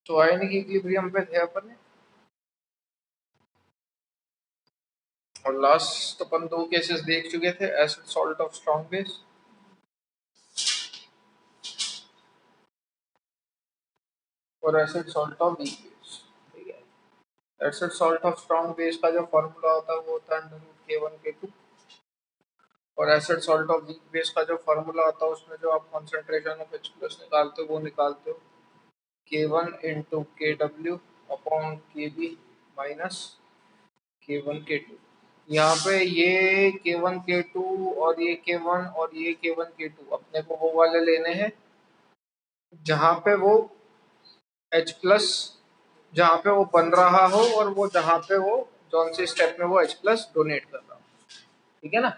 तो ionic equilibrium पे थे अपन, और लास्ट अपन दो केसेस देख चुके थे, acid salt of strong base और acid salt of weak base. ठीक है, acid salt of strong base का जो फॉर्मूला होता है वो होता है √K1 K2, और acid salt of weak base का जो फॉर्मूला होता है उसमें जो आप कॉन्सेंट्रेशन ऑफ H प्लस निकालते हो वो निकालते हो K1 × Kw upon Kb minus K1 K2। यहाँ पे ये K1 K2 और ये K1 और ये K1 K2 अपने को वो वाले लेने हैं जहाँ पे वो H प्लस, जहाँ पे वो बन रहा हो और वो जहाँ पे वो जौन सी स्टेप में वो H प्लस डोनेट कर रहा हो। ठीक है ना,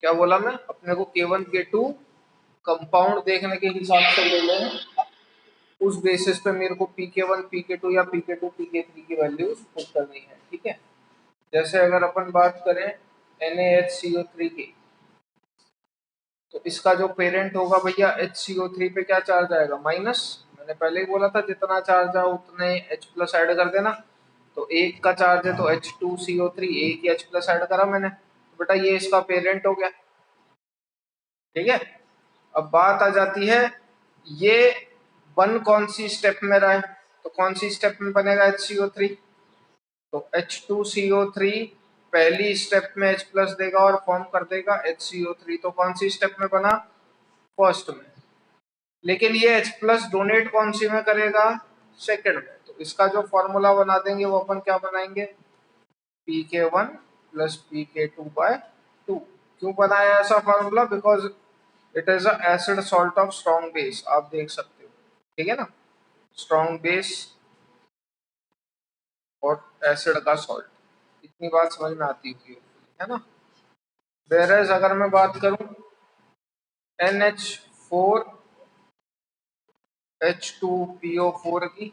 क्या बोला मैं, अपने को K1 K2 कंपाउंड देखने के हिसाब से ले लें, उस बेसिस पे मेरे को PK1 PK2 या PK2 PK3 की वैल्यूज पुट करनी है। ठीक है, जैसे अगर अपन बात करें NaHCO3 की, तो इसका जो पेरेंट होगा भैया HCO3 पे क्या चार्ज आएगा, माइनस। मैंने पहले ही बोला था जितना चार्ज है उतने H प्लस ऐड कर देना। तो एक का चार्ज है तो H2CO3, एक ही H प्लस ऐड करा मैंने, तो बेटा ये इसका पेरेंट हो गया। ठीक है, अब बात आ जाती है ये बन कौन सी स्टेप में रहा है, तो कौन सी स्टेप में बनेगा HCO3, तो H2CO3 पहली स्टेप में H प्लस देगा और फॉर्म कर देगा HCO3, तो कौन सी स्टेप में बना, फर्स्ट में। लेकिन ये H प्लस डोनेट कौन सी में करेगा, सेकंड में। तो इसका जो फॉर्मूला बना देंगे वो अपन क्या बनाएंगे, PK1 प्लस PK2/2। क्यों बनाया ऐसा formula, because it is a acid salt of strong base, आप देख सकते हो। ठीक है ना, स्ट्रॉन्ग बेस और एसिड का सॉल्ट, इतनी बात समझ में आती होगी, है ना। वेरएज अगर मैं बात करूं NH4H2PO4 की,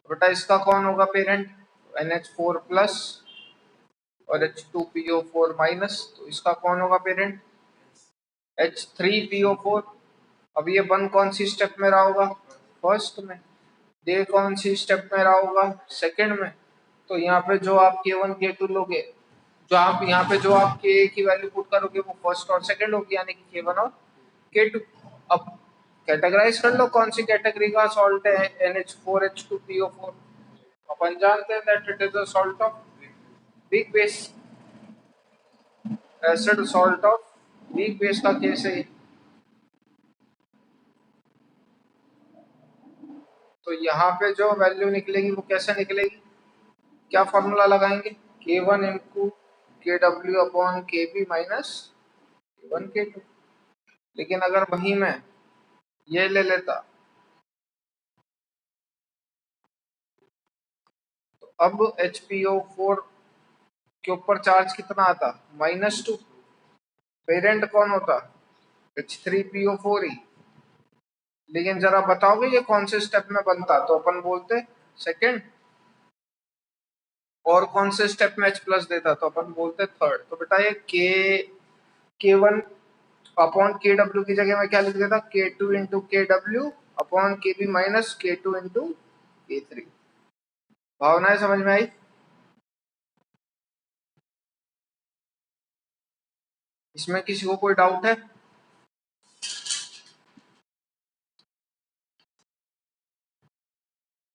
बेटा इसका कौन होगा पेरेंट, NH4 प्लस और H2PO4 माइनस, तो इसका कौन होगा पेरेंट, H3PO4। अब ये बन कौन सी स्टेप में रहा होगा, फर्स्ट में। ये कौन सी स्टेप में रहा होगा, सेकंड में। तो यहाँ पे जो आप K1 K2 लोगे, जो आप यहाँ पे जो आप K की वैल्यू पुट करोगे वो फर्स्ट और सेकंड होगी, यानी कि K1 और K2। अब कैटेगराइज कर लो कौन सी कैटेगरी का सॉल्ट है NH4H2PO4। अपन जानते हैं that it is a salt of weak base, acid salt of weak base का केस है। तो यहाँ पे जो वैल्यू निकलेगी वो कैसे निकलेगी, क्या फॉर्मूला लगाएंगे, K1 × KW/KB minus K1 K2। लेकिन अगर वही मैं ये ले लेता, तो अब HPO4 के ऊपर चार्ज कितना आता, -2। पेरेंट कौन होता, H3PO4 ही। लेकिन जरा बताओगे ये कौन से स्टेप में बनता, तो अपन बोलते सेकंड। और कौन से स्टेप में H प्लस देता, तो अपन बोलते थर्ड। तो बेटा ये K1/KW की जगह में क्या लिख देता, K2 × KW upon KB minus K2 × K3। भावनाएं समझ में आई, इसमें किसी को कोई डाउट है।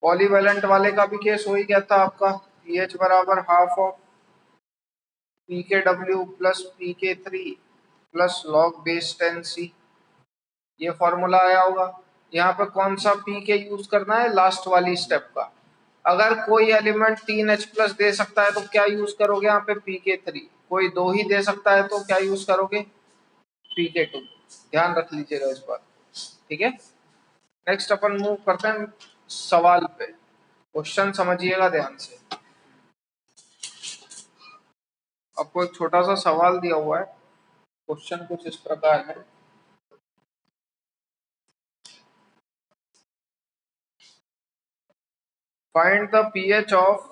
पॉलीवैलेंट वाले का भी केस हो ही गया था आपका, पीएच बराबर half of PKW plus PK3 plus log base 10C, ये फॉर्मूला आया होगा। यहाँ पे कौन सा पीके यूज करना है, लास्ट वाली स्टेप का। अगर कोई एलिमेंट 3H प्लस दे सकता है तो क्या यूज करोगे यहाँ पे, PK3। कोई दो ही दे सकता है तो क्या यूज करोगे, PK2। ध्यान रख लीजिएगा इस बात, ठीक है। नेक्स्ट अपन मूव करते हैं सवाल पे, क्वेश्चन समझिएगा ध्यान से। आपको एक छोटा सा सवाल दिया हुआ है, क्वेश्चन कुछ इस प्रकार है। Find the pH of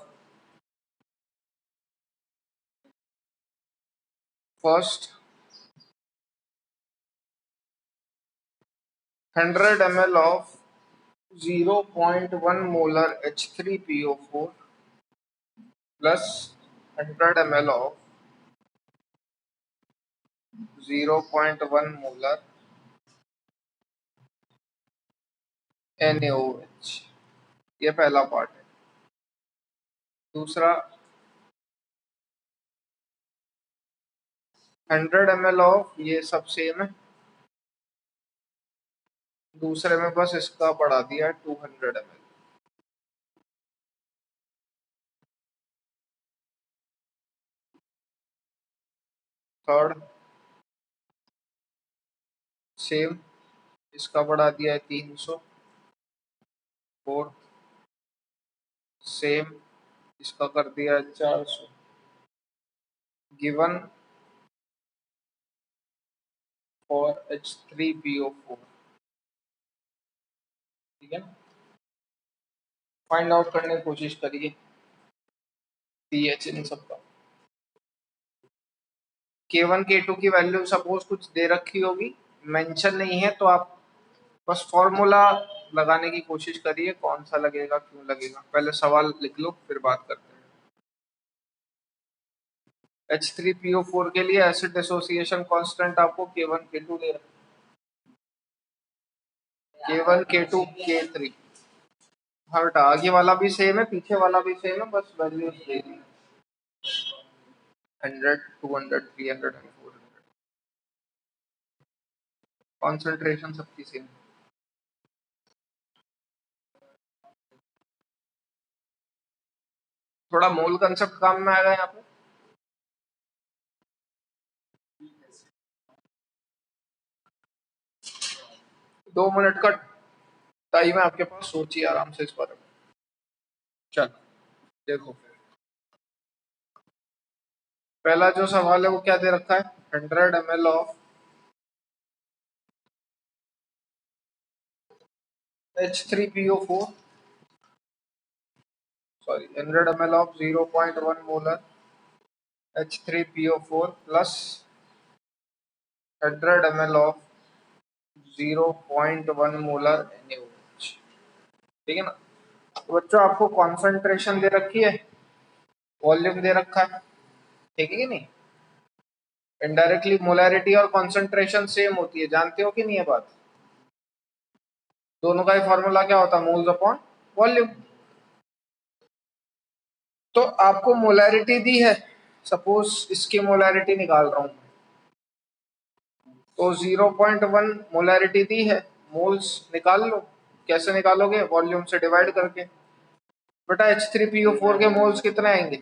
first 100 ml of 0.1 molar H3PO4 plus 100 ml of 0.1 molar NaOH। ये पहला पार्ट है। दूसरा 100 ml ऑफ, ये सब सेम है, दूसरे में बस इसका बढ़ा दिया है 200 ml। थर्ड सेम, इसका बढ़ा दिया है 300। फोर्थ सेम, इसका कर दिया है 400। Given for H3PO4। ठीक है, फाइंड आउट करने की कोशिश करिए पीएच इन सबका। K1 K2 की वैल्यू सपोज कुछ दे रखी होगी, मेंशन नहीं है, तो आप बस फॉर्मूला लगाने की कोशिश करिए, कौन सा लगेगा, क्यों लगेगा। पहले सवाल लिख लो, फिर बात करते हैं। H3PO4 के लिए एसिड एसोसिएशन कांस्टेंट आपको K1 K2 दे रखा है, K1 K2 K3। हर आगे वाला भी सेम है, पीछे वाला भी सेम है, बस values they the 100, 200, 300 and 400। Concentration सबकी सेम। थोड़ा मोल कंसेप्ट काम में आएगा यहाँ पे। 2 मिनट का टाइम है आपके पास, सोचिए आराम से इस बारे में। चल देखो, पहला जो सवाल है वो क्या दे रखा है, 100 ml of H3PO4, sorry 100 ml of 0.1 molar H3PO4 plus 100 ml of 0.1 molar NaOH। ठीक है ना। तो बच्चों आपको कॉन्सेंट्रेशन दे रखी है, वॉल्यूम दे रखा है, ठीक है कि नहीं। इनडायरेक्टली मोलैरिटी और कॉन्सेंट्रेशन सेम होती है, जानते हो कि नहीं ये बात। दोनों का ही फॉर्मूला क्या होता है, मोल्स अपॉन वॉल्यूम। तो आपको मोलैरिटी दी है, सपोज इसकी मोलैरिटी निकाल रहा हूं, तो 0.1 मोलैरिटी दी है, मोल्स निकाल लो। कैसे निकालोगे, वॉल्यूम से डिवाइड करके। बेटा H3PO4 के मोल्स कितने आएंगे,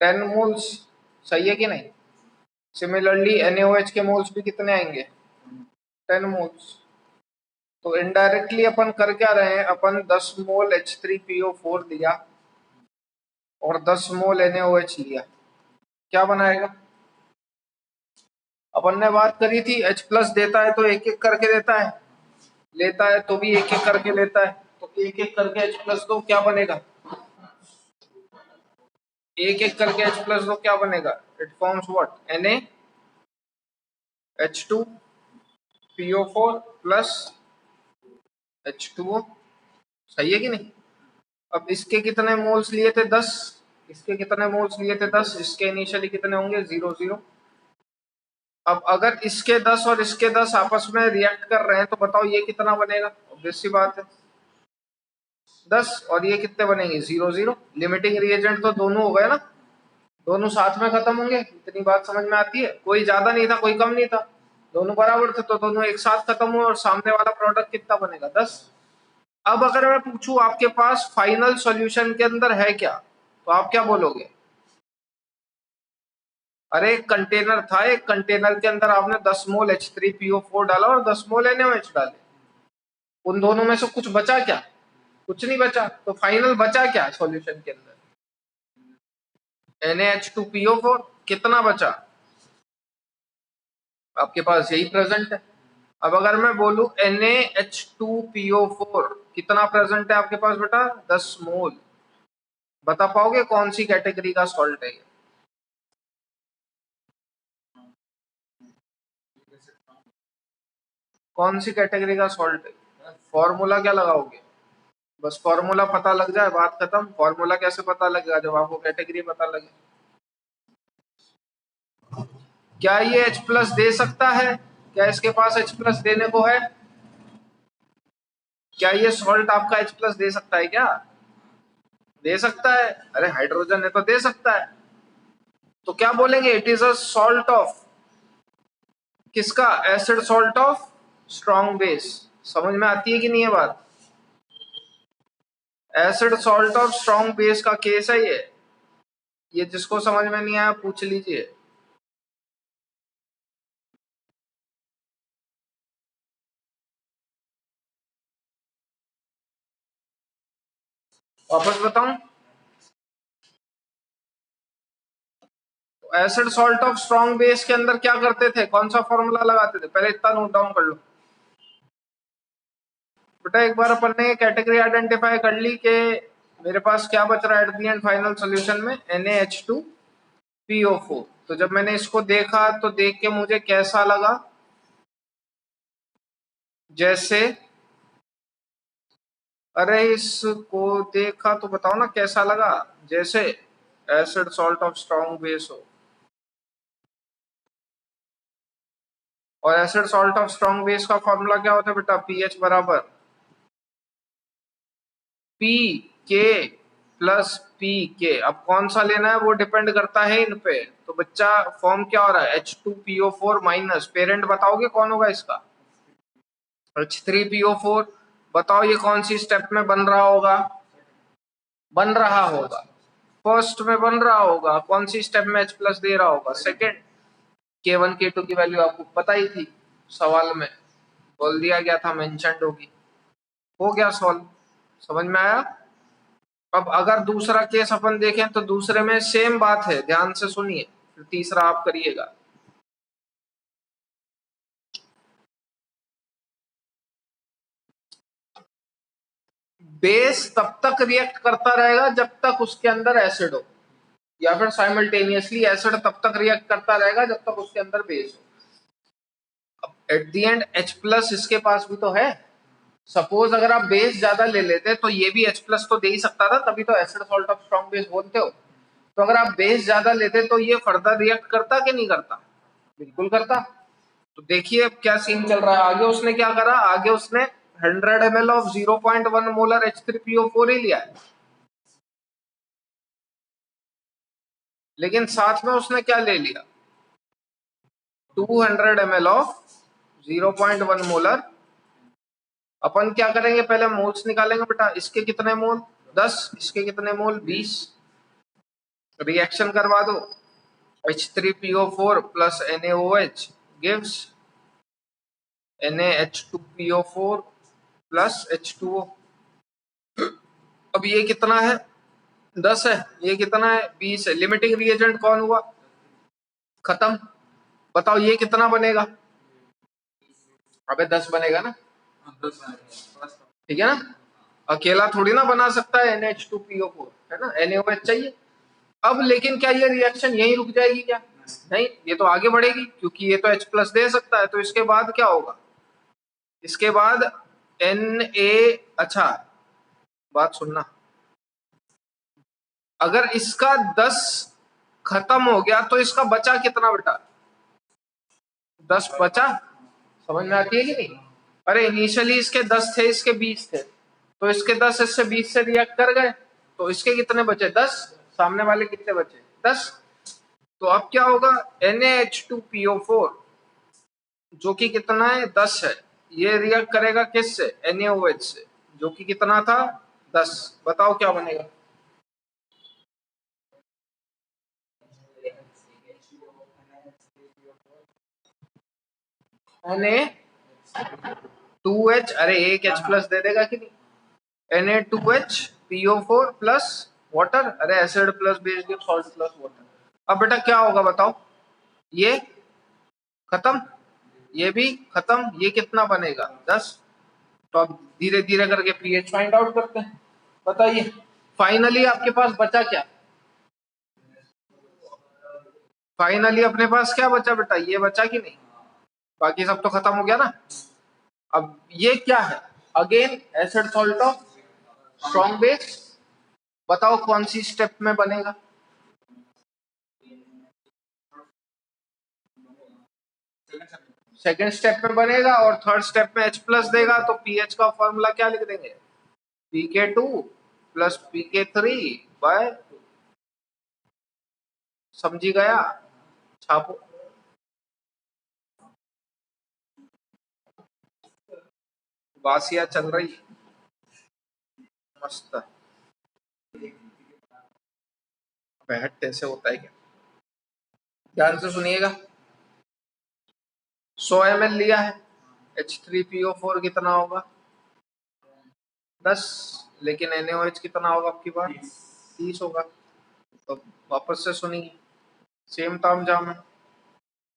10 मोल्स, सही है कि नहीं। सिमिलरली NaOH के मोल्स भी कितने आएंगे, 10 मोल्स। तो इनडायरेक्टली अपन कर क्या रहे हैं, अपन 10 मोल H3PO4 दिया और 10 मोल NaOH लिया, क्या बनाएगा। अपन ने बात करी थी H प्लस देता है तो एक एक करके देता है, लेता है तो भी एक एक करके लेता है, तो एक एक करके H प्लस दो, क्या बनेगा, एक एक करके H प्लस दो, क्या बनेगा, it forms what, NaH2PO4 plus H2O। सही है कि नहीं। अब इसके कितने मोल्स लिए थे, 10, इसके कितने मोल्स लिए थे, 10, इसके इनिशियली कितने होंगे, 0 0। अब अगर इसके 10 और इसके 10 आपस में रिएक्ट कर रहे हैं तो बताओ ये कितना बनेगा, ऑब्वियस सी बात है 10, और ये कितने बनेंगे, 0 0। लिमिटिंग रिएजेंट तो दोनों हो गए ना, दोनों साथ में खत्म होंगे। इतनी बात समझ में आती है, कोई ज्यादा नहीं था कोई कम नहीं था, दोनों बराबर थे, तो दोनों एक साथ खत्म हुए और सामने वाला प्रोडक्ट कितना बनेगा, 10। अब अगर मैं पूछूं आपके पास फाइनल सॉल्यूशन के अंदर है क्या, तो आप क्या बोलोगे। अरे एक कंटेनर था, एक कंटेनर के अंदर आपने 10 मोल H3PO4 डाला और 10 मोल NaOH डाले, उन दोनों में से कुछ बचा क्या, कुछ नहीं बचा। तो फाइनल बचा क्या सॉल्यूशन के अंदर, NaH2PO4। कितना बचा, आपके पास यही प्रेजेंट है। अब अगर मैं बोलूं NaH2PO4 कितना प्रेजेंट है आपके पास बेटा, 10 मोल, बता पाओगे कौन सी कैटेगरी का सॉल्ट है ये। कौन सी कैटेगरी का सॉल्ट है, फॉर्मूला क्या लगाओगे? बस फॉर्मूला पता लग जाए बात खत्म। फॉर्मूला कैसे पता लगेगा? जब आपको कैटेगरी पता लगे। क्या ये H प्लस दे सकता है? क्या इसके पास H प्लस देने को है? क्या ये सॉल्ट आपका H प्लस दे सकता है? क्या दे सकता है? अरे हाइड्रोजन है तो दे सकता है। तो क्या बोलेंगे? It is a salt of किसका? Acid salt of strong base. समझ में आती है कि नहीं है बात? Acid salt of strong base का केस है ये जिसको समझ में नहीं आया पूछ लीजिए। वापस बताऊं? Acid salt of strong base के अंदर क्या करते थे? कौन सा फॉर्मूला लगाते थे? पहले इतना नोट डाउन कर लो बेटा। एक बार अपन ने कैटेगरी आइडेंटिफाई कर ली कि मेरे पास क्या बच रहा है at the end final solution में, NaH2PO4। तो जब मैंने इसको देखा तो देख के मुझे कैसा लगा? जैसे, अरे इसको देखा तो बताओ ना कैसा लगा? जैसे acid salt of strong base हो। और acid salt of strong base का फॉर्मूला क्या होता है बेटा? पीएच बराबर पी के प्लस पी के। अब कौन सा लेना है वो डिपेंड करता है इन पे। तो बच्चा फॉर्म क्या हो रहा है? H2PO4 माइनस, पेरेंट बताओगे कौन होगा इसका? H3PO4। बताओ ये कौन सी स्टेप में बन रहा होगा? बन रहा होगा फर्स्ट में बन रहा होगा। कौन सी स्टेप में H प्लस दे रहा होगा? सेकेंड। K1 K2 की वैल्यू आपको पता ही थी, सवाल में बोल दिया गया था, मेंशन्ड होगी। हो गया सॉल्व। समझ में आया? अब अगर दूसरा केस अपन देखें तो दूसरे में सेम बात है, ध्यान से सुनिए, फिर तीसरा आप करिएगा। बेस तब तक रिएक्ट करता रहेगा जब तक उसके अंदर एसिड हो, या फिर साइमल्टेनियसली एसिड तब तक रिएक्ट करता रहेगा जब तक उसके अंदर बेस हो। अब at the end H plus इसके पास भी तो है। सपोज अगर आप बेस ज्यादा ले लेते तो ये भी H प्लस तो दे ही सकता था, तभी तो acid salt of strong base बोलते हो। तो अगर आप बेस ज्यादा लेते तो ये फर्दर रिएक्ट करता कि नहीं करता? बिल्कुल करता। तो देखिए अब क्या सीन चल रहा है आगे। उसने क्या करा? आगे उसने 100 ml ऑफ 0.1 मोलर H3PO4 ही लिया है, लेकिन साथ में उसने क्या ले लिया? 200 ml ऑफ 0.1 मोलर। अपन क्या करेंगे? पहले मोल्स निकालेंगे बेटा। इसके कितने मोल? 10। इसके कितने मोल? 20। रिएक्शन करवा दो। H3PO4 plus NaOH gives NaH2PO4 plus H2O। अब ये कितना है? 10 है। ये कितना है? 20 है। लिमिटिंग रिएजेंट कौन हुआ? खत्म। बताओ ये कितना बनेगा? अबे 10 बनेगा ना? ठीक है ना? अकेला थोड़ी ना बना सकता है NH2PO4, है ना? NaOH चाहिए। अब लेकिन क्या ये रिएक्शन यहीं रुक जाएगी क्या? नहीं, ये तो आगे बढ़ेगी, क्योंकि ये तो H प्लस दे सकता है। तो इसके बाद क्या होगा? इसके बाद अच्छा बात सुनना, अगर इसका 10 खत्म हो गया तो इसका बचा कितना बेटा? 10 बचा। समझ में आती है कि नहीं? अरे इनिशियली इसके 10 थे, इसके 20 थे, तो इसके 10 इससे 20 से रिएक्ट कर गए, तो इसके कितने बचे? 10। सामने वाले कितने बचे? 10। तो अब क्या होगा? NaH2PO4 जो कि कितना है? 10 है, ये रिएक्ट करेगा किससे? NaOH से, जो कि कितना था? 10। बताओ क्या बनेगा? Na2H, अरे एक H प्लस दे देगा कि नहीं? Na2HPO4 प्लस वाटर, अरे acid plus base give salt plus water. अब बेटा क्या होगा बताओ? ये खत्म, ये भी खत्म, ये कितना बनेगा? 10। तो अब धीरे धीरे करके पीएच फाइंड आउट करते हैं। बताइए फाइनली आपके पास बचा क्या? फाइनली अपने पास क्या बचा बेटा? ये बचा कि नहीं? बाकी सब तो खत्म हो गया ना? अब ये क्या है? Again acid salt of strong base. बताओ कौन सी स्टेप में बनेगा? सेकेंड स्टेप में बनेगा और थर्ड स्टेप में H प्लस देगा, तो पीएच का फॉर्मूला क्या लिख देंगे? Pk2 प्लस Pk3 बाय, समझी गया? छापो। बासिया चल रही मस्त। बैठ ऐसे होता है क्या? ध्यान से सुनिएगा। 100 ml लिया है, H3PO4 कितना होगा? 10। लेकिन NaOH कितना होगा आपकी बार? 30 होगा। तो वापस से सुनिए, सेम ताम जाम है।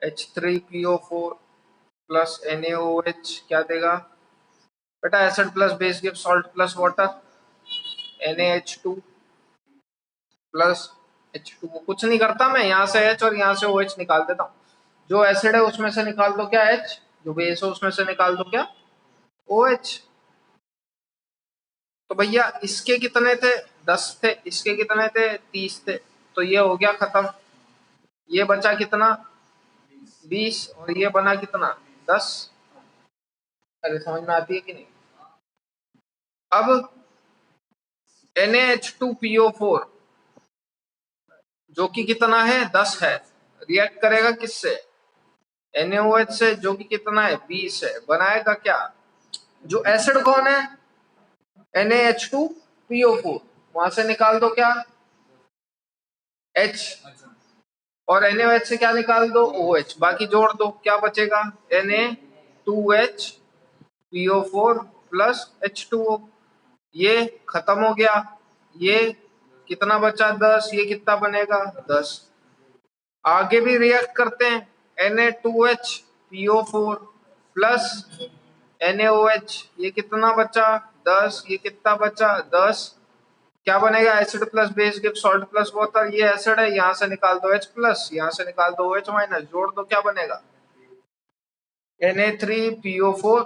H3PO4 प्लस NaOH क्या देगा बेटा? Acid plus base give salt plus water, NaH2 plus H2। कुछ नहीं करता मैं, यहाँ से H और यहाँ से OH निकाल देता हूँ। जो एसिड है उसमें से निकाल दो क्या H, जो बेस है उसमें से निकाल दो क्या OH। तो भैया इसके कितने थे? 10 थे। इसके कितने थे? 30 थे। तो ये हो गया खत्म। ये बचा कितना? 20। और ये बना कितना? 10। अरे समझ में आती है कि नहीं? अब NaH2PO4 जो कि कितना है? 10 है, रिएक्ट करेगा किससे? NaOH से, जो कि कितना है? 20 है। बनाएगा क्या? जो एसिड कौन है? NaH2PO4। वहां से निकाल दो क्या H, और NaOH से क्या निकाल दो OH, बाकी जोड़ दो क्या बचेगा? Na2HPO4 plus H2O। ये खत्म हो गया। ये कितना बचा? 10। ये कितना बनेगा? 10। आगे भी रिएक्ट करते हैं। Na2HPO4 प्लस NaOH, ये कितना बचा? 10। ये कितना बचा? 10। क्या बनेगा? Acid plus base give salt plus water. ये एसिड है, यहाँ से निकाल दो H प्लस, यहाँ से निकाल दो OH माइनस, जोड़ दो क्या बनेगा? Na3PO4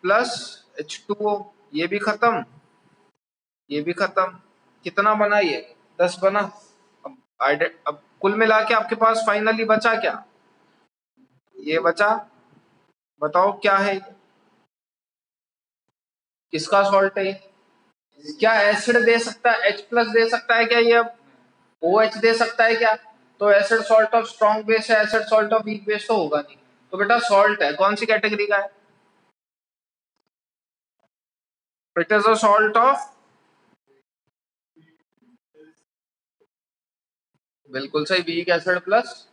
plus H2O। ये भी खत्म, ये भी खत्म। कितना बना ये? 10 बना। अब कुल मिला के आपके पास फाइनली बचा क्या? ये बचा। बताओ क्या है? किसका सॉल्ट है? क्या एसिड दे सकता है? H प्लस दे सकता है क्या ये? अब OH दे सकता है क्या? तो acid salt of strong base है, acid salt of weak base तो होगा नहीं। तो बेटा सॉल्ट है, कौन सी कैटेगरी का है? It is a salt of, बिल्कुल सही, वीक एसिड प्लस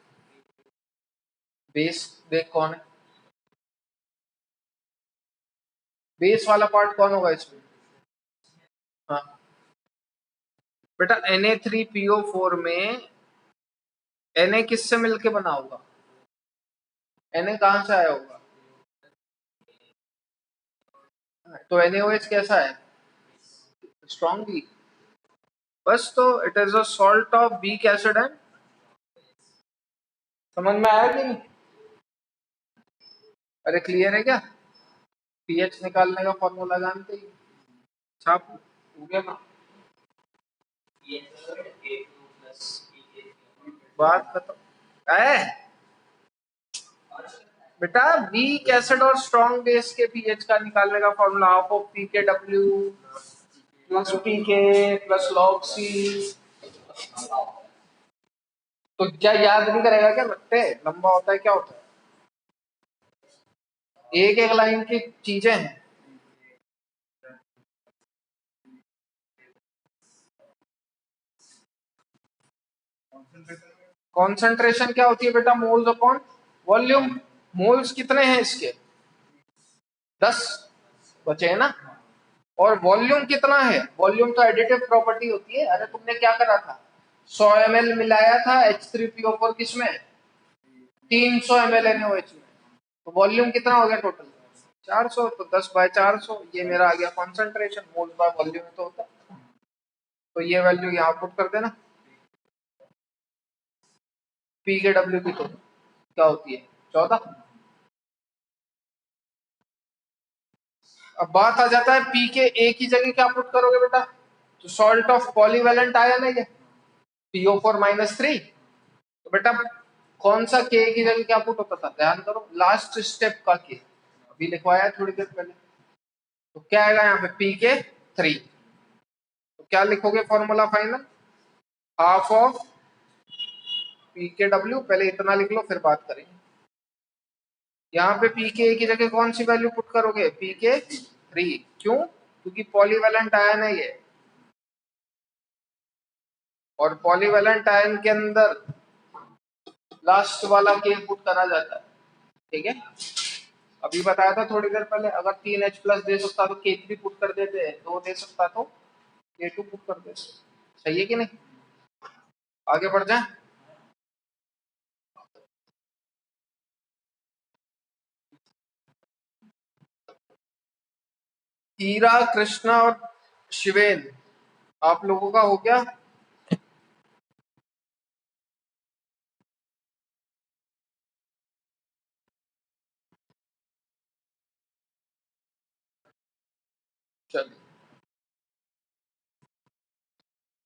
बेस। देख कौन है बेस वाला पार्ट, कौन होगा इसमें? हाँ बेटा Na3PO4 में Na किससे मिलके बना होगा? Na कहां से आया होगा? तो NaOH कैसा है? Strong week. बस तो it is a salt of weak acid है। समझ में आया कि नहीं? अरे क्लियर है क्या? पीएच निकालने का फॉर्मूला जानते ही? छाप हो गया ना? बात खत्म है बेटा। वीक एसिड और स्ट्रॉन्ग बेस के पीएच का निकालने का formula half of PKW plus PK plus log C। तो क्या याद नहीं करेगा क्या? लगते लंबा होता है, क्या होता है? एक एक लाइन की चीजें हैं। कॉन्सेंट्रेशन क्या होती है बेटा? Moles upon volume. मोल्स कितने हैं इसके? 10 बचे हैं ना। और वॉल्यूम कितना है? वॉल्यूम तो एडिटिव प्रॉपर्टी होती है। अरे तुमने क्या करा था? 100 ml मिलाया था H3PO4 किसमें? 300 ml NaOH में। तो वॉल्यूम कितना हो गया टोटल? 400। तो 10 बाय 400, ये मेरा आ गया कॉन्सेंट्रेशन। मोल्स बाय वॉल्यूम तो होता है। तो ये वैल्यू यहाँ पुट कर देना। PKW की तो क्या होती है? 14। अब बात आ जाता है पी के ए की जगह क्या पुट करोगे बेटा, तो सॉल्ट ऑफ पॉलीवेलेंट आयन है ये PO4-3। तो बेटा कौन सा के की जगह क्या पुट होता था, ध्यान करो लास्ट स्टेप का के अभी लिखवाया है थोड़ी देर पहले। तो क्या आएगा यहाँ पे PK3। तो क्या लिखोगे formula final, half of PKW, पहले इतना लिख लो फिर बात करेंगे। यहाँ पे PK की जगह कौन सी वैल्यू पुट करोगे, PK3। क्यों, क्योंकि पॉलीवेलेंट आयन है ये, और पॉलीवेलेंट आयन के अंदर लास्ट वाला के पुट करा जाता है। ठीक है, अभी बताया था थोड़ी देर पहले, अगर 3H+ दे सकता तो K3 पुट कर देते, 2 दे सकता तो K2 पुट कर देते। सही है कि नहीं, आगे बढ़ जाए। हीरा, कृष्णा और शिवेन आप लोगों का हो गया। चलिए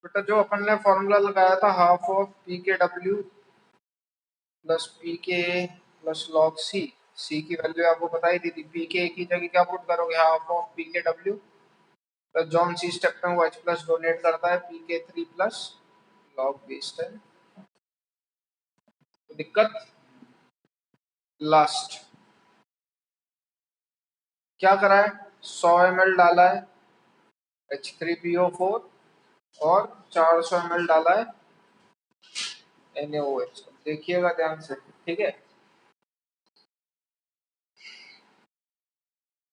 बेटा, जो अपन ने फॉर्मूला लगाया था half of PKW plus PK plus log C की वैल्यू आपको बताई दी थी। PK की जगह क्या पुट करोगे, हाफ ऑफ PKW प्लस जॉन सी स्टेप में वो H+ डोनेट करता है PK3 प्लस log B10। तो दिक्कत लास्ट क्या करा है, 100 ml डाला है H3PO4 और 400 ml डाला है NaOH। देखिएगा ध्यान से, ठीक है।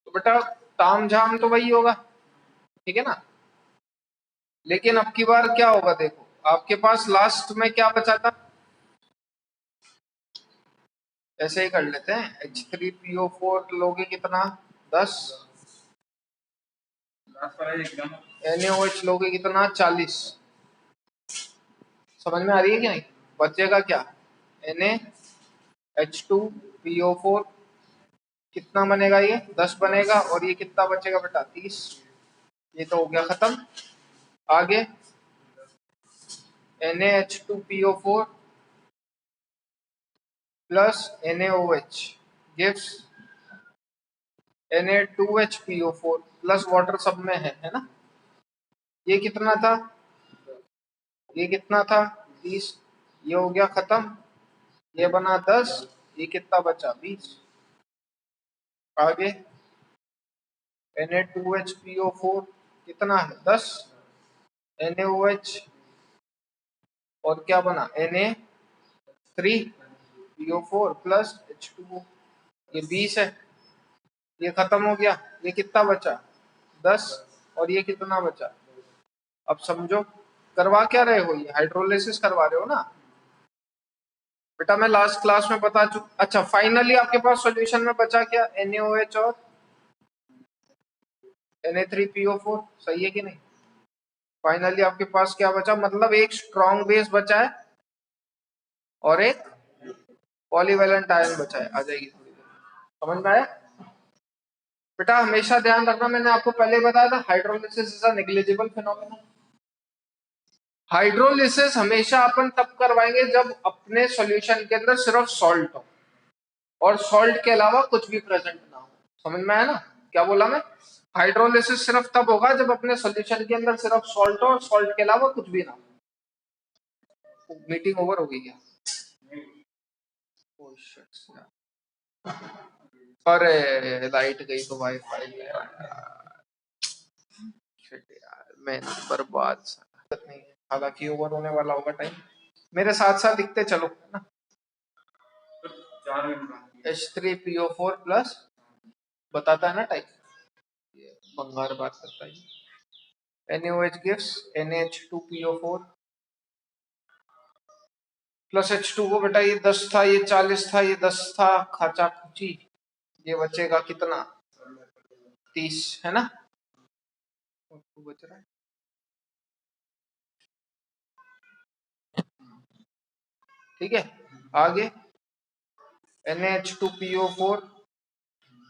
तो बेटा ताम झाम तो वही होगा, ठीक है ना, लेकिन अब की बार क्या होगा, देखो आपके पास लास्ट में क्या बचा था, ऐसे ही कर लेते हैं। H3PO4 लोगे कितना, 10, NaOH लोगे कितना, 40। समझ में आ रही है कि नहीं, बचेगा क्या, NaH2PO4 कितना बनेगा, ये 10 बनेगा, और ये कितना बचेगा बेटा, 30। ये तो हो गया खत्म। आगे NaH2PO4 plus NaOH gives Na2HPO4 plus water सब में है ना। ये कितना था, ये कितना था, 30। ये हो गया खत्म, ये बना 10, ये कितना बचा, 20। आगे Na2HPO4 कितना है, 10, NaOH और क्या बना, Na3PO4 प्लस H2O, ये 20 है। ये खत्म हो गया, ये कितना बचा, 10, और ये कितना बचा। अब समझो करवा क्या रहे हो, ये हाइड्रोलिसिस करवा रहे हो ना बेटा। मैं लास्ट क्लास में बता चुका। अच्छा, फाइनली आपके पास सॉल्यूशन में बचा क्या, NaOH और Na3PO4, सही है कि नहीं। फाइनली आपके पास क्या बचा, मतलब एक स्ट्रॉन्ग बेस बचा है और एक पॉलीवेलेंट आयन बचा है। आ जाएगी थोड़ी देर, समझ में आया बेटा। हमेशा ध्यान रखना, मैंने आपको पहले बताया था hydrolysis is a negligible phenomena. Hydrolysis हमेशा अपन तब करवाएंगे जब अपने सॉल्यूशन के अंदर सिर्फ सॉल्ट हो और सॉल्ट के अलावा कुछ भी प्रेजेंट ना हो। समझ में आया ना क्या बोला मैं, हाइड्रोलिसिस सिर्फ तब होगा जब अपने सॉल्यूशन के अंदर सिर्फ सॉल्ट हो और सॉल्ट के अलावा कुछ भी ना हो। मीटिंग ओवर हो गई क्या, oh shit, अरे लाइट गई तो वाईफाई गया यार, मैं बर्बाद नहीं है। हालांकि ओवर होने वाला होगा टाइम, मेरे साथ साथ लिखते चलो ना। H3PO4 प्लस बताता है ना टाइप, ये बंगार बात करता है। NaOH gives NaH2PO4 plus H2O। बेटा ये 10 था, ये 40 था, ये 10 था, खाचा खुची, ये बचेगा कितना, 30 है ना, बच रहा है। ठीक है, आगे NaH2PO4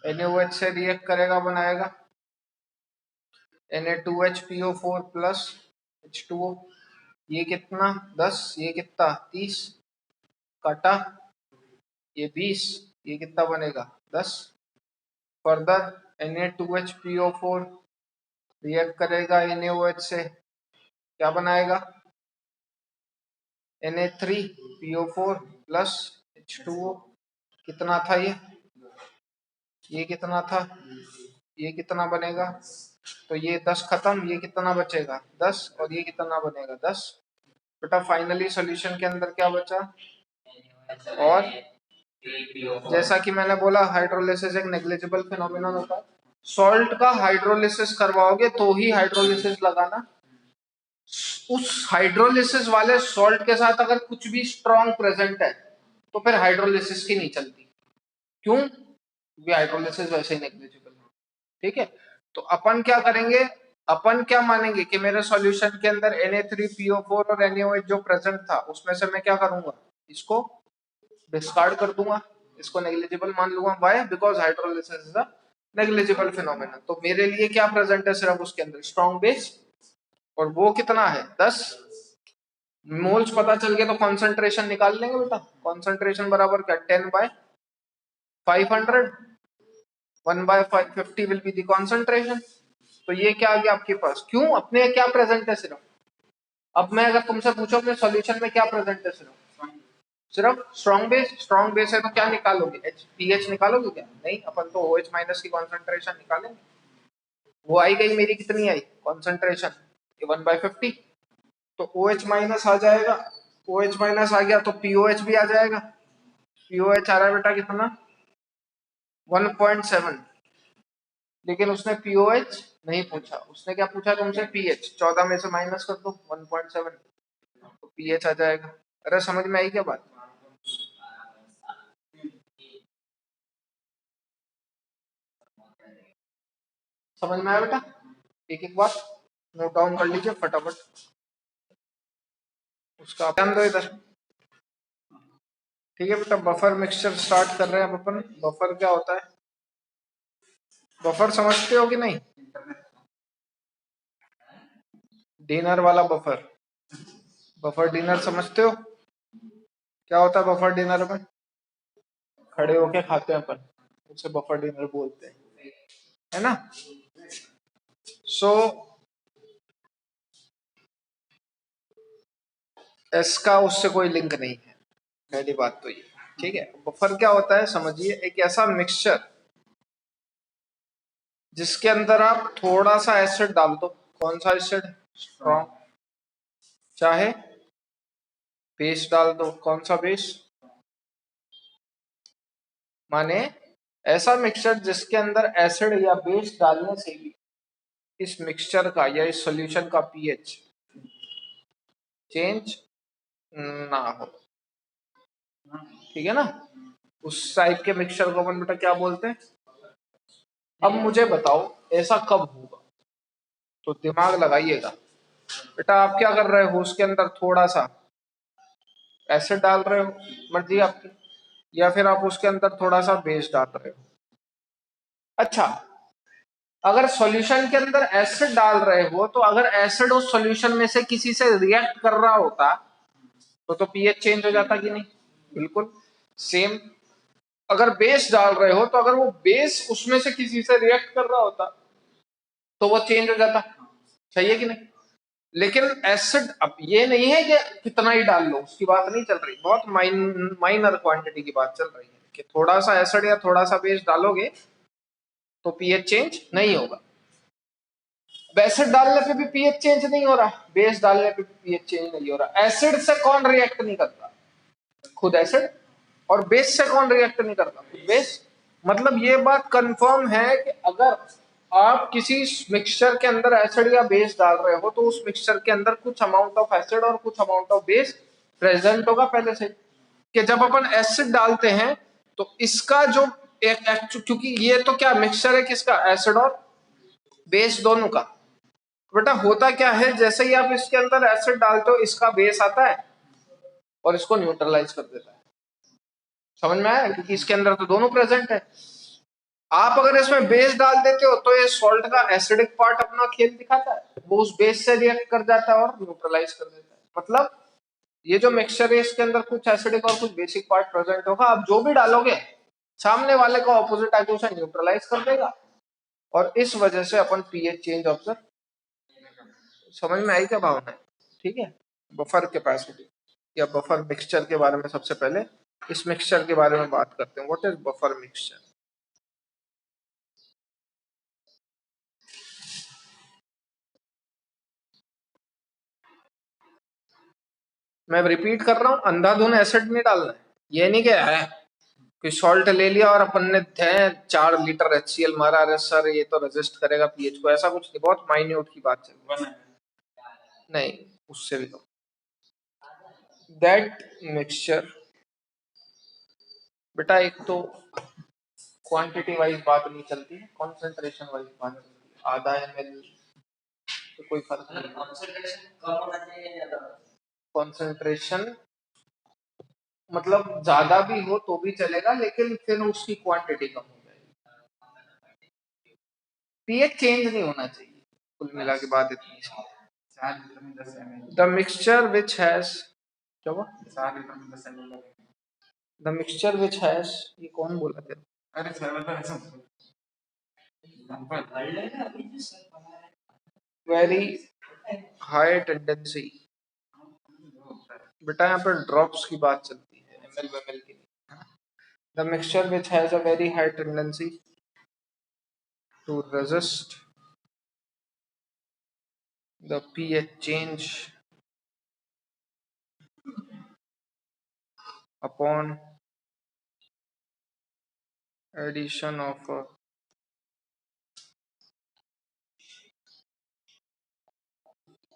NaOH से रिएक्ट करेगा, बनाएगा Na2HPO4 प्लस H2O, ये कितना 10, ये कितना 30 काटा, ये 20, ये कितना बनेगा 10। फर्दर Na2HPO4 रिएक्ट करेगा NaOH से, क्या बनाएगा Na3PO4 प्लस H2O। कितना था ये कितना था, ये कितना बनेगा, तो ये 10 खत्म, ये कितना बचेगा 10, और ये कितना बनेगा 10। बेटा फाइनली सॉल्यूशन के अंदर क्या बचा, और जैसा कि मैंने बोला हाइड्रोलिसिस एक नेग्लिजिबल फिनोमिनन होता है। सॉल्ट का हाइड्रोलिसिस करवाओगे तो ही हाइड्रोलिसिस लगाना। उस हाइड्रोलिसिस वाले सॉल्ट के साथ अगर कुछ भी स्ट्रॉन्ग प्रेजेंट है तो फिर हाइड्रोलिसिस की नहीं चलती। क्यों, क्योंकि हाइड्रोलिसिस वैसे ही नेग्लिजिबल है। ठीक है, तो अपन क्या करेंगे, अपन क्या मानेंगे कि मेरे सॉल्यूशन के अंदर Na3PO4 और NaOH जो प्रेजेंट था उसमें से मैं क्या करूंगा, इसको डिस्कार्ड कर दूंगा, इसको नेग्लिजिबल मान लूंगा। Why, because hydrolysis is a negligible phenomenon. तो मेरे लिए क्या प्रेजेंट है, सिर्फ उसके अंदर स्ट्रॉन्ग बेस, और वो कितना है 10 मोल्स। पता चल गया तो कॉन्सेंट्रेशन निकाल लेंगे बेटा। कॉन्सेंट्रेशन बराबर क्या, 10/500, 1/550 विल बी द कॉन्सेंट्रेशन। तो ये क्या आ गया आपके पास, क्यों, अपने क्या प्रेजेंट है सिर्फ। अब मैं अगर तुमसे पूछो अपने सॉल्यूशन में क्या प्रेजेंट है, सिर्फ स्ट्रॉन्ग बेस। स्ट्रॉन्ग बेस है तो क्या निकालोगे, पीएच निकालोगे क्या, नहीं, अपन तो OH माइनस की कॉन्सेंट्रेशन निकालेंगे। वो आई गई मेरी, कितनी आई कॉन्सेंट्रेशन, 1/50। तो OH माइनस आ जाएगा, OH माइनस आ गया तो POH भी आ जाएगा। POH आ रहा है बेटा कितना, 1.7। लेकिन उसने POH नहीं पूछा, उसने क्या पूछा तुमसे, पीएच। 14 में से माइनस कर दो 1.7, तो पीएच आ जाएगा। अरे समझ में आई क्या बात, समझ में आया बेटा। एक एक बात नोट डाउन कर लीजिए फटाफट, उसका ध्यान दो इधर। ठीक है बेटा, बफर मिक्सचर स्टार्ट कर रहे हैं अब अपन। बफर क्या होता है, बफर समझते हो कि नहीं, डिनर वाला बफर, बफर डिनर समझते हो, क्या होता है बफर डिनर में, खड़े होके खाते हैं अपन, उसे बफर डिनर बोलते हैं, है ना। सो इसका उससे कोई लिंक नहीं है, पहली बात तो ये। ठीक है, बफर क्या होता है समझिए, एक ऐसा मिक्सचर जिसके अंदर आप थोड़ा सा एसिड डाल दो। कौन सा एसिड, स्ट्रॉन्ग, चाहे बेस डाल दो। कौन सा बेस, माने ऐसा मिक्सचर जिसके अंदर एसिड या बेस डालने से भी इस मिक्सचर का या इस सॉल्यूशन का पीएच चेंज ना हो। ठीक है ना, उस टाइप के मिक्सचर को अपन बेटा क्या बोलते हैं। अब मुझे बताओ ऐसा कब होगा, तो दिमाग लगाइएगा बेटा। आप क्या कर रहे हो, उसके अंदर थोड़ा सा एसिड डाल रहे हो, मर्जी आपकी, या फिर आप उसके अंदर थोड़ा सा बेस डाल रहे हो। अच्छा, अगर सॉल्यूशन के अंदर एसिड डाल रहे हो तो अगर एसिड उस सॉल्यूशन में से किसी से रिएक्ट कर रहा होता तो पीएच चेंज हो जाता कि नहीं, बिल्कुल सेम। अगर बेस डाल रहे हो तो अगर वो बेस उसमें से किसी से रिएक्ट कर रहा होता तो वो चेंज हो जाता, सही है कि नहीं। लेकिन एसिड, अब ये नहीं है कि कितना ही डाल लो, उसकी बात नहीं चल रही, बहुत माइनर क्वांटिटी की बात चल रही है कि थोड़ा सा एसिड या थोड़ा सा बेस डालोगे तो पीएच चेंज नहीं होगा। एसिड डालने पे भी पीएच चेंज नहीं हो रहा, बेस डालने पे भी पीएच चेंज नहीं हो रहा। एसिड से कौन रिएक्ट नहीं करता, खुद एसिड। और बेस से कौन रिएक्ट नहीं करता, खुद बेस। मतलब ये बात कंफर्म है कि अगर आप किसी मिक्सचर के अंदर एसिड या बेस डाल रहे हो तो उस मिक्सचर के अंदर कुछ अमाउंट ऑफ एसिड और कुछ अमाउंट ऑफ बेस प्रेजेंट होगा पहले से। कि जब अपन एसिड डालते हैं तो इसका जो क्योंकि ये तो क्या मिक्सचर है किसका, एसिड और बेस दोनों का। बेटा होता क्या है, जैसे ही आप इसके अंदर एसिड डालते हो इसका बेस आता है और इसको न्यूट्रलाइज कर देता है। समझ में आया, क्योंकि इसके अंदर तो दोनों प्रेजेंट है। आप अगर इसमें बेस डाल देते हो तो ये सॉल्ट का एसिडिक पार्ट अपना खेल दिखाता है, वो उस बेस से रिएक्ट कर जाता है और न्यूट्रलाइज कर देता है। मतलब ये जो मिक्सचर है इसके अंदर कुछ एसिडिक और कुछ बेसिक पार्ट प्रेजेंट होगा, आप जो भी डालोगे सामने वाले का ऑपोजिट आके उसे न्यूट्रलाइज कर देगा, और इस वजह से अपन पीएच चेंज ऑब्जर्व। समझ में आई क्या भावना है? ठीक है। बफर कैपेसिटी या बफर मिक्सचर के बारे में सबसे पहले इस मिक्सचर के बारे में बात करते हैं। What is buffer mixture? मैं रिपीट कर रहा हूँ, अंधाधुन एसिड नहीं डालना है। ये नहीं क्या है कि सॉल्ट ले लिया और अपन ने 4 लीटर HCl मारा, अरे सर ये तो रेजिस्ट करेगा पीएच को, ऐसा कुछ नहीं, बहुत माइन्यूट की बात चल रही है। नहीं, उससे भी कम। दैट मिक्सचर, बेटा एक तो क्वांटिटी वाइज बात नहीं चलती है, कॉन्सेंट्रेशन वाइज बात चलती है। आधा ml तो कोई फर्क नहीं। कॉन्सेंट्रेशन मतलब ज्यादा भी हो तो भी चलेगा, लेकिन फिर उसकी क्वांटिटी कम हो जाएगी। पीएच चेंज नहीं होना चाहिए, कुल मिला के बात इतनी है। द मिक्सचर विच हैज, क्या हुआ? द मिक्सचर विच हैज, ये कौन बोला तेरे? अरे वेरी हाई टेंडेंसी, बेटा यहाँ पर ड्रॉप्स की बात चलती है, ml की नहीं। The mixture which has a very high tendency to resist the pH change upon addition of a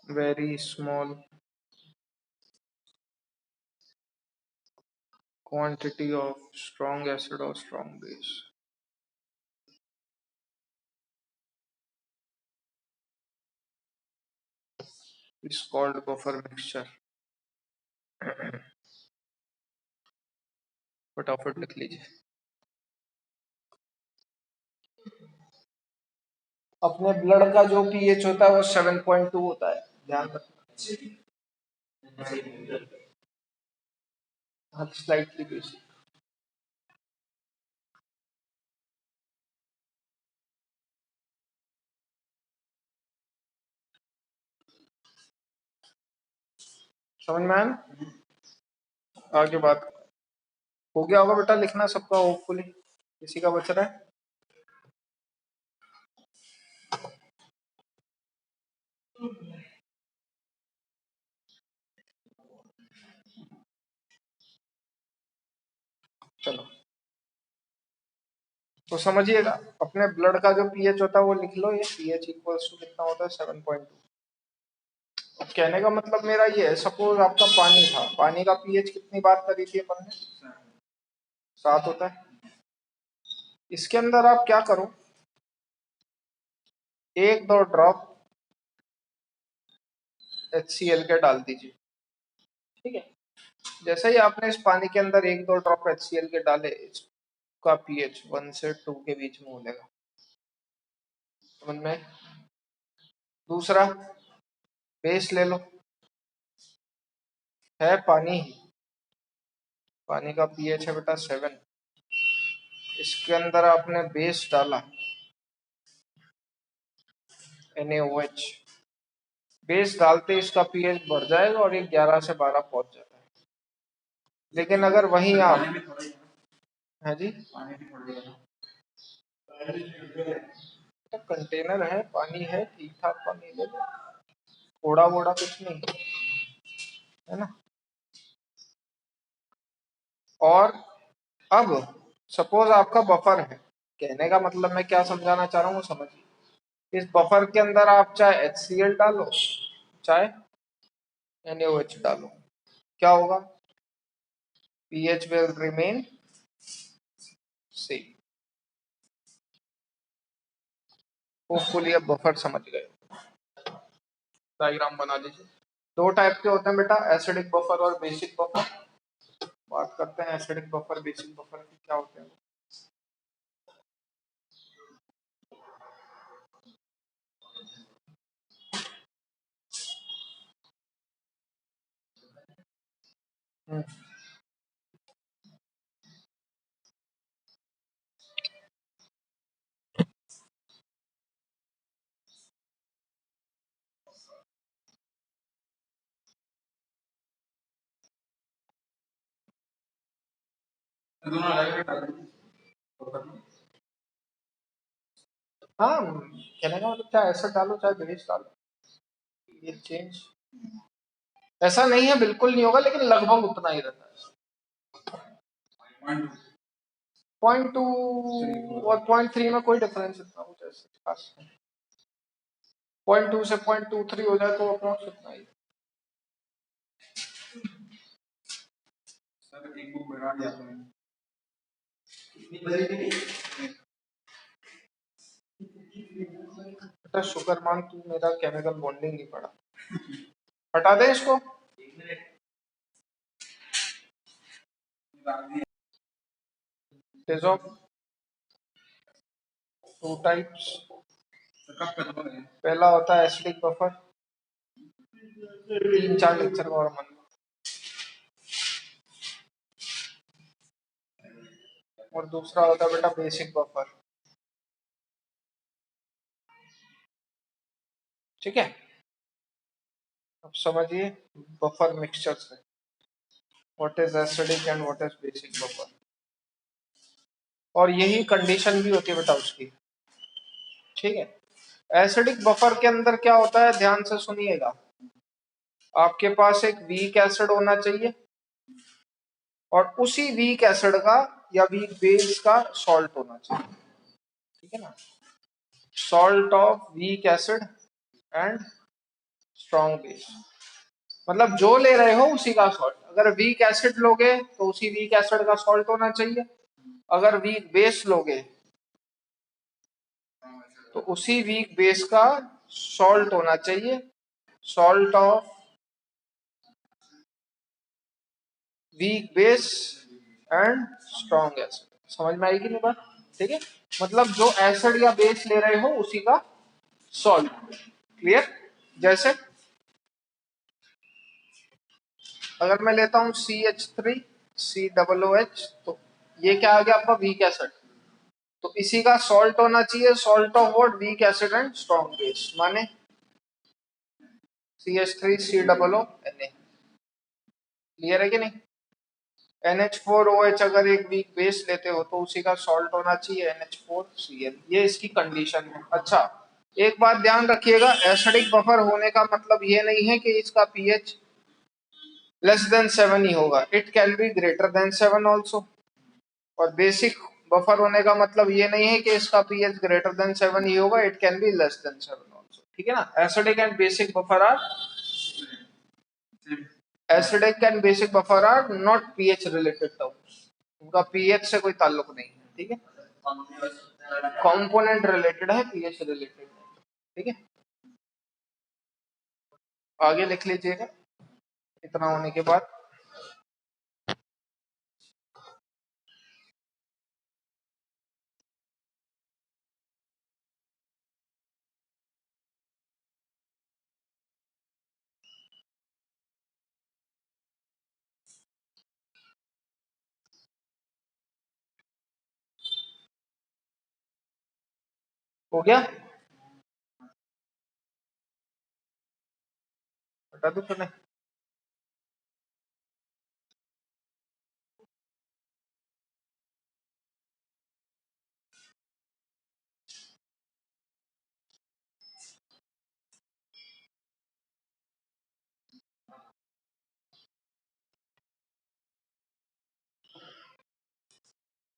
very small quantity of strong acid or strong base is called buffer mixture। फटाफट लिख लीजिए। अपने blood का जो pH होता है वो 7.2 होता है, ध्यान रखना। Slightly basic. समझ में आया? आगे बात हो गया होगा बेटा, लिखना सबका होपफुली, किसी का बच रहा है? चलो तो समझिएगा, अपने ब्लड का जो पीएच होता है वो लिख लो, ये पीएच इक्वल्स टू कितना होता है? 7.2। अब कहने का मतलब मेरा ये है, सपोज आपका पानी था, पानी का पीएच कितनी बात करी थी अपन ने? 7 होता है। इसके अंदर आप क्या करो, 1-2 ड्रॉप HCl के डाल दीजिए, ठीक है। जैसे ही आपने इस पानी के अंदर 1-2 ड्रॉप HCl के डाले, इसका पीएच 1 से 2 के बीच में मिलेगा। समझ में? दूसरा, बेस ले लो, है पानी, पानी का पीएच है बेटा 7, इसके अंदर आपने बेस डाला NaOH, बेस डालते इसका पीएच बढ़ जाएगा और ये 11 से 12 पहुंच जाता है। लेकिन अगर वहीं आप, है जी, तो कंटेनर है, पानी है, ठीक ठाक पानी ले लो, थोड़ा वोड़ा कुछ नहीं है ना। और अब सपोज आपका बफर है, कहने का मतलब मैं क्या समझाना चाह रहा हूँ वो समझिए। इस बफर के अंदर आप चाहे HCl डालो चाहे NaOH डालो, क्या होगा? pH will remain same। Hopefully अब बफर समझ गए। डायग्राम बना लीजिए। 2 टाइप के होते हैं बेटा, एसिडिक बफर और बेसिक बफर। बात करते हैं एसिडिक बफर बेसिक बफर की, क्या होते हैं। हम्म, हाँ कहने का मतलब चाहे ऐसा डालो चाहे बेस डालो, ये चेंज ऐसा नहीं है बिल्कुल नहीं होगा, लेकिन लगभग उतना ही रहता है। 0.2 और 0.3 में कोई डिफरेंस इतना कुछ ऐसे खास नहीं। 0.2 से 0.23 हो जाए तो अप्रोक्स उतना ही। सर एक बुक बढ़ा दिया तुमने, बेटा शुक्र मान तू मेरा केमिकल बॉन्डिंग नहीं पढ़ा। हटा दे इसको। There's of two types। पहला होता है एसिडिक बफर, 3-4 लेक्चर का और मन। और दूसरा होता है बेटा बेसिक बफर। ठीक है, अब समझिए बफर मिक्सचर से what is acidic and what is basic buffer. और यही कंडीशन भी होती है बेटा उसकी। ठीक है, एसिडिक बफर के अंदर क्या होता है, ध्यान से सुनिएगा। आपके पास एक वीक एसिड होना चाहिए और उसी वीक एसिड का या वीक बेस का सॉल्ट होना चाहिए। ठीक है ना, salt of weak acid and strong base, मतलब जो ले रहे हो उसी का सॉल्ट। अगर वीक एसिड लोगे तो उसी वीक एसिड का सॉल्ट होना चाहिए, अगर वीक बेस लोगे तो उसी वीक बेस का सॉल्ट होना चाहिए, salt of weak base and strong acid. समझ में आएगी नहीं बात? ठीक है, मतलब जो एसिड या बेस ले रहे हो उसी का सॉल्ट। क्लियर? जैसे अगर मैं लेता हूं CH3COOH, तो ये क्या आ गया आपका वीक एसिड, तो इसी का सॉल्ट होना चाहिए, salt of what, weak acid and strong base, माने CH3COONA। क्लियर है कि नहीं? NH4OH अगर एक वीक बेस लेते हो तो उसी का सॉल्ट होना चाहिए NH4Cl। ये इसकी कंडीशन है। अच्छा, एक बात ध्यान रखिएगा, एसिडिक बफर होने का मतलब ये नहीं है कि इसका पीएच लेस देन 7 ही होगा, it can be greater than 7 also. और बेसिक बफर होने का मतलब ये नहीं है कि इसका पीएच ग्रेटर देन 7 ही होगा, it can be less than 7 also. ठीक है ना, acidic and basic buffer are acidic and basic buffer are not pH related terms, उनका पीएच से कोई ताल्लुक नहीं है। ठीक है, कंपोनेंट रिलेटेड है, पीएच रिलेटेड नहीं। ठीक है, आगे लिख लीजिएगा इतना होने के बाद। हो गया, बता दो तो नहीं।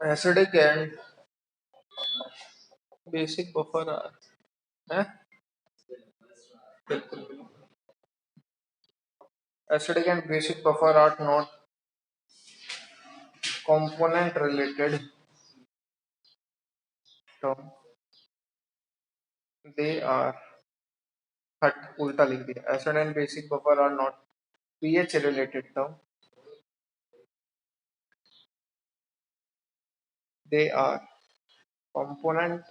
Acidic and basic buffer are है, acidic and basic buffer are not component related term, they are हट उल्टा लिख दिया, acid and basic buffer are not pH related term, they are component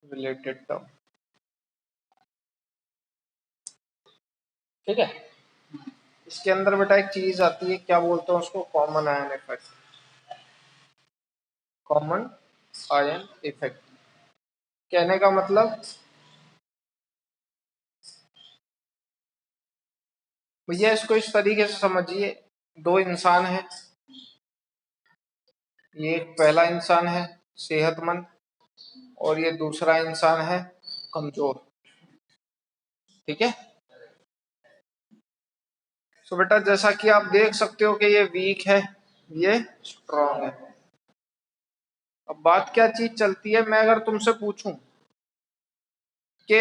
related term. ठीक है, इसके अंदर बेटा एक चीज आती है, क्या बोलते हैं उसको, common ion effect. Common ion effect कहने का मतलब भैया इसको इस तरीके से समझिए, दो इंसान हैं, ये एक पहला इंसान है सेहतमंद और ये दूसरा इंसान है कमजोर, ठीक है। तो बेटा जैसा कि आप देख सकते हो कि ये वीक है, ये स्ट्रॉन्ग है। अब बात क्या चीज चलती है, मैं अगर तुमसे पूछूं कि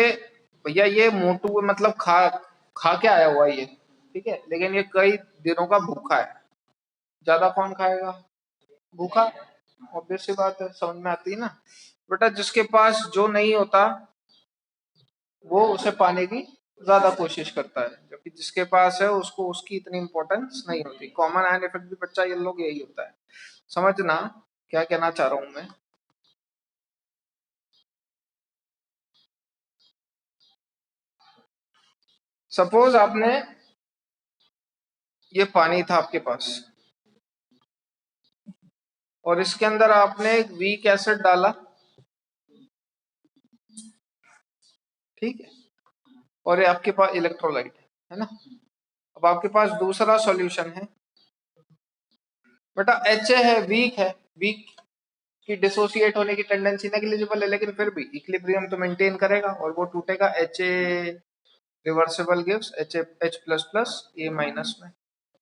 भैया ये मोटू मतलब खा खा के आया हुआ है ये, ठीक है, लेकिन ये कई दिनों का भूखा है, ज्यादा कौन खाएगा, भूखा। ऑब्वियस सी बात है, समझ में आती है ना। बेटा जिसके पास जो नहीं होता वो उसे पाने की ज्यादा कोशिश करता है, जबकि जिसके पास है उसको उसकी इतनी इंपॉर्टेंस नहीं होती। कॉमन आयन इफेक्ट भी बच्चा ये लोग यही होता है, समझना क्या कहना चाह रहा हूं मैं। सपोज आपने, ये पानी था आपके पास और इसके अंदर आपने एक वीक एसिड डाला, ठीक है, और ये आपके पास इलेक्ट्रोलाइट है ना। अब आपके पास दूसरा सॉल्यूशन है, बेटा एच है, वीक है, वीक की डिसोसिएट होने की टेंडेंसी नेग्लिजिबल है, लेकिन फिर भी इक्विलिब्रियम तो मेंटेन करेगा और वो टूटेगा। H A reversible gives H plus plus A minus में।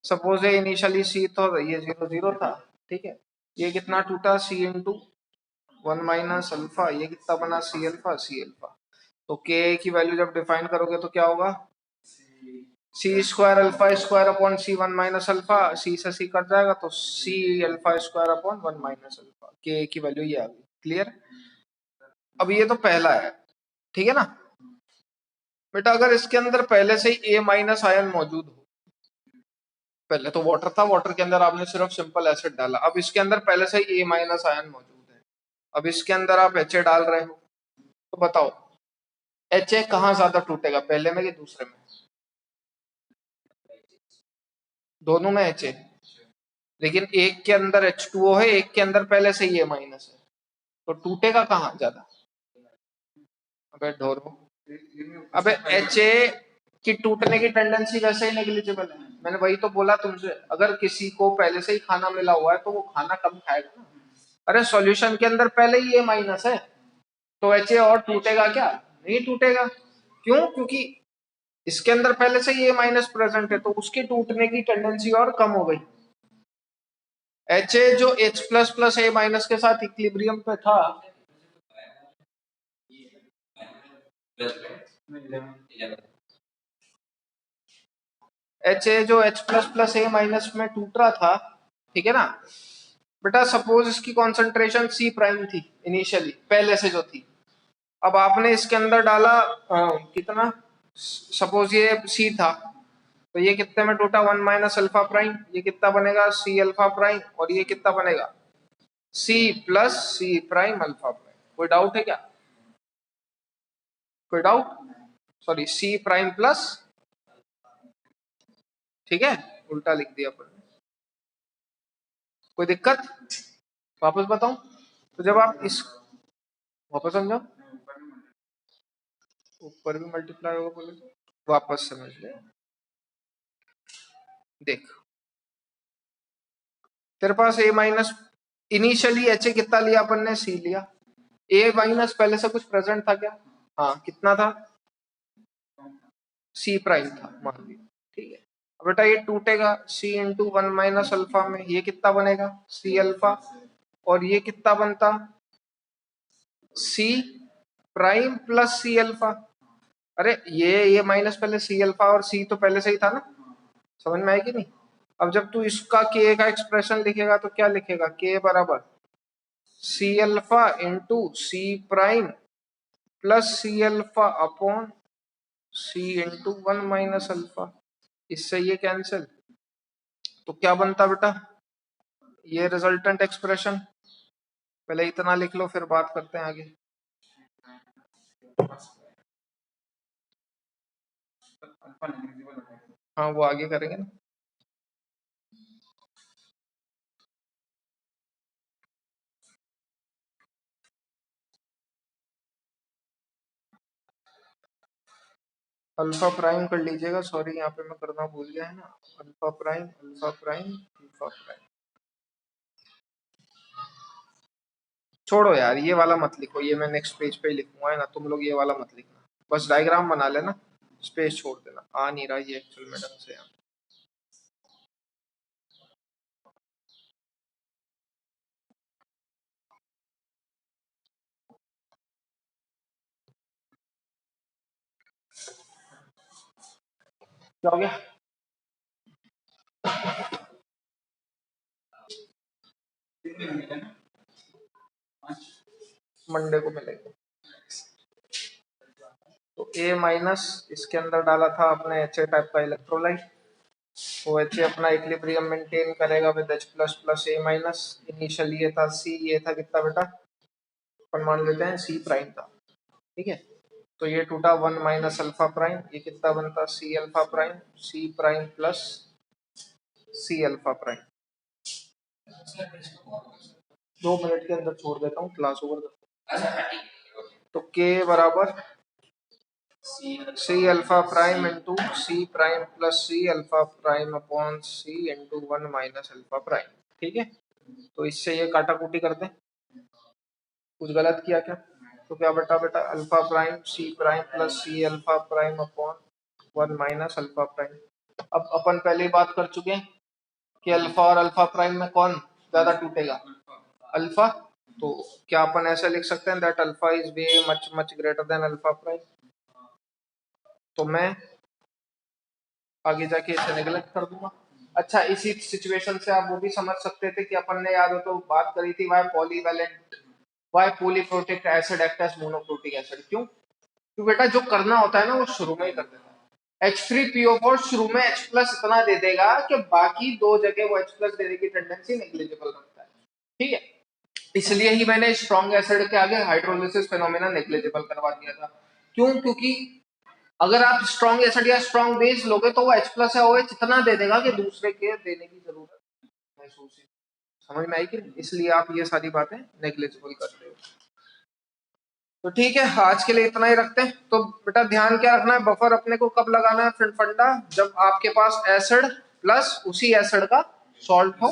सपोज ये इनिशियली सी तो ये 0 0 था, ठीक है, ये कितना टूटा, सी इंटू 1 - अल्फा, ये कितना बना, सी अल्फा, सी अल्फा। तो के की वैल्यू जब डिफाइन करोगे तो क्या होगा, C square alpha square upon C 1 - alpha, C से सी कट जाएगा तो C alpha square upon 1 - alpha, K की वैल्यू ये आ गई। क्लियर। अब ये तो पहला है, ठीक है ना। बेटा अगर इसके अंदर पहले से ही ए माइनस आयन मौजूद हो, पहले तो वाटर था, वाटर के अंदर आपने सिर्फ सिंपल एसिड डाला, अब इसके अंदर पहले से ही ए माइनस आयन मौजूद है, अब इसके अंदर आप एच ए डाल रहे हो, तो बताओ एच ए कहाँ ज्यादा टूटेगा, पहले में कि दूसरे में, दोनों में एच ए, लेकिन एक के अंदर H2O है, एक के अंदर पहले से ही ए माइनस है, तो टूटेगा कहाँ ज्यादा। अबे ढोरो, अबे एच ए की टूटने की टेंडेंसी वैसे ही नेग्लिजिबल है, मैंने वही तो बोला तुमसे, अगर किसी को पहले से ही खाना मिला हुआ है तो वो खाना कम खाएगा ना। अरे सॉल्यूशन के अंदर पहले ही ए माइनस है, तो एच ए और टूटेगा क्या, नहीं टूटेगा। क्यों, क्योंकि इसके अंदर पहले से ही ए माइनस प्रेजेंट है, तो उसके टूटने की टेंडेंसी और कम हो गई। एच ए जो H प्लस प्लस ए माइनस के साथ इक्विलिब्रियम पे था, एच ए जो H प्लस प्लस ए माइनस में टूट रहा था, ठीक है ना। बेटा सपोज इसकी कॉन्सेंट्रेशन सी प्राइम थी इनिशियली, पहले से जो थी, अब आपने इसके अंदर डाला कितना, सपोज ये सी था, तो ये कितने में टूटा, 1 - अल्फा प्राइम, ये कितना बनेगा, सी अल्फा प्राइम, और ये कितना बनेगा, C plus C prime alpha prime. कोई डाउट है क्या, कोई doubt, sorry C prime plus, ठीक है, उल्टा लिख दिया अपन ने, कोई दिक्कत, वापस बताऊं, तो जब आप इस, वापस समझो, ऊपर भी मल्टीप्लाई होगा बोले तो? वापस समझ ले, देख तेरे पास ए माइनस, इनिशियली एच ए कितना लिया अपन ने, सी लिया, ए माइनस पहले से कुछ प्रेजेंट था क्या, हाँ कितना था, सी प्राइम था मान लिया, ठीक है। अब बेटा ये टूटेगा, सी इंटू 1 - अल्फा में, ये कितना बनेगा, सी अल्फा, और ये कितना बनता, सी प्राइम प्लस सी अल्फा। अरे ये माइनस पहले सी अल्फा और सी तो पहले से ही था ना, समझ में आएगी नहीं। अब जब तू इसका के का एक्सप्रेशन लिखेगा तो क्या लिखेगा, के बराबर C alpha into C prime plus C alpha upon C into 1 - alpha, इससे ये कैंसिल, तो क्या बनता बेटा, ये रिजल्टेंट एक्सप्रेशन। पहले इतना लिख लो फिर बात करते हैं आगे। हाँ वो आगे करेंगे ना। अल्फा प्राइम कर लीजिएगा, सॉरी यहाँ पे मैं करना भूल गया है ना। Alpha prime alpha prime alpha prime, छोड़ो यार ये वाला मत लिखो, ये मैं नेक्स्ट पेज पे ही लिखूंगा है ना, तुम लोग ये वाला मत लिखना, बस डायग्राम बना लेना, स्पेस छोड़ देना। आ नहीं रहा ये एक्चुअल में ढंग से यहाँ। क्या हो गया? मंडे को मिलेंगे। तो ए माइनस, इसके अंदर डाला था अपने एच टाइप का इलेक्ट्रोलाइट, वो एच अपना इक्विलिब्रियम मेंटेन करेगा with H plus plus A minus. Initial ये था सी, ये था कितना बेटा, अपन मान लेते हैं सी प्राइम था, ठीक है। तो ये टूटा वन माइनस अल्फा प्राइम, ये कितना बनता C alpha prime, C prime plus C alpha prime. 2 minute के अंदर छोड़ देता हूँ, क्लास ओवर। तो के बराबर C alpha prime into C prime plus C alpha prime upon C into one minus alpha prime, ठीक है। तो इससे ये काटा कूटी कर दें, कुछ गलत किया क्या? तो क्या बेटा बेटा alpha prime C prime plus C alpha prime upon one minus alpha prime. अब अपन पहले ही बात कर चुके हैं कि अल्फा और अल्फा प्राइम में कौन ज्यादा टूटेगा, अल्फा। तो क्या अपन ऐसा लिख सकते हैं that alpha is way much much greater than alpha prime. तो मैं आगे जाके इसे नेगलेक्ट कर दूंगा। अच्छा, इसी सिचुएशन से आप वो भी समझ सकते थे कि अपन ने याद हो तो बात करी थी why polyvalent, why polyprotic acid act as monoprotic acid. क्यों? तो बेटा जो करना होता है ना वो शुरू में ही कर देता है। H3PO4 शुरू में H प्लस इतना दे देगा कि बाकी दो जगह वो H प्लस देने की टेंडेंसी नेग्लिजिबल रखता है, ठीक है। इसलिए ही मैंने स्ट्रॉन्ग एसिड के आगे हाइड्रोलिसिस फिनोमेना नेग्लिजिबल करवा दिया था। क्यों? क्योंकि अगर आप स्ट्रॉन्ग एसिड या स्ट्रॉन्ग बेस लोगे तो वो H प्लस या OH इतना दे देगा कि दूसरे के देने की जरूरत महसूस ही। समझ में आई कि? इसलिए आप ये सारी बातें नेग्लिजिबल कर रहे हो। तो ठीक है, आज के लिए इतना ही रखते हैं। तो बेटा ध्यान क्या रखना है, बफर अपने को कब लगाना है फंडा, जब आपके पास एसिड प्लस उसी एसिड का सॉल्ट हो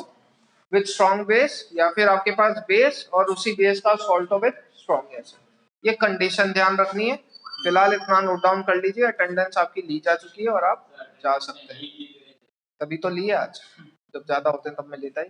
विद स्ट्रॉन्ग बेस, या फिर आपके पास बेस और उसी बेस का सॉल्ट हो विद स्ट्रॉन्ग एसिड। ये कंडीशन ध्यान रखनी है। फिलहाल इतना नोट डाउन कर लीजिए, अटेंडेंस आपकी ली जा चुकी है और आप जा सकते हैं। तभी तो लिए आज, जब ज्यादा होते हैं तब मैं लेता ही।